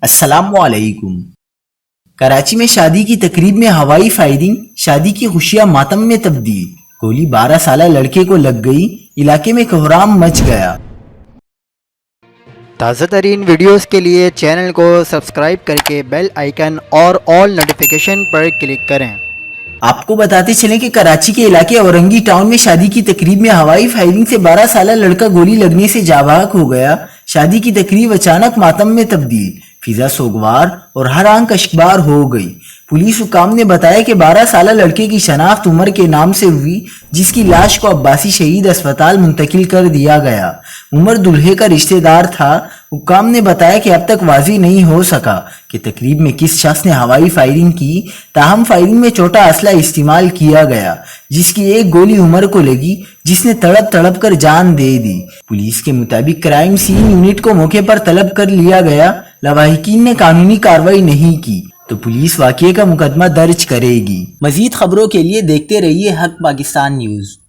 السلام علیکم۔ کراچی میں شادی کی تقریب میں ہوائی فائرنگ، شادی کی خوشیاں ماتم میں تبدیل، گولی 12 سالہ لڑکے کو لگ گئی، علاقے میں کوہرام مچ گیا۔ تازہ ترین ویڈیوز کے لیے چینل کو سبسکرائب کر کے بیل آئیکن اور آل نوٹیفیکیشن پر کلک کریں۔ آپ کو بتاتے چلیں کہ کراچی کے علاقے اورنگی ٹاؤن میں شادی کی تقریب میں ہوائی فائرنگ سے 12 سالہ لڑکا گولی لگنے سے جاں بحق ہو گیا۔ شادی کی تقریب اچانک ماتم میں تبدیل، فضا سوگوار اور ہر آنکھ اشکبار ہو گئی۔ پولیس حکام نے بتایا کہ 12 سالہ لڑکے کی شناخت عمر کے نام سے ہوئی، جس کی لاش کو عباسی شہید اسپتال منتقل کر دیا گیا۔ عمر دلہے کا رشتہ دار تھا۔ حکام نے بتایا کہ اب تک واضح نہیں ہو سکا کہ تقریب میں کس شخص نے ہوائی فائرنگ کی، تاہم فائرنگ میں چھوٹا اسلحہ استعمال کیا گیا، جس کی ایک گولی عمر کو لگی، جس نے تڑپ تڑپ کر جان دے دی۔ پولیس کے مطابق کرائم سین یونٹ کو موقع پر طلب کر لیا گیا۔ لاواحقین نے قانونی کارروائی نہیں کی تو پولیس واقعے کا مقدمہ درج کرے گی۔ مزید خبروں کے لیے دیکھتے رہیے حق پاکستان نیوز۔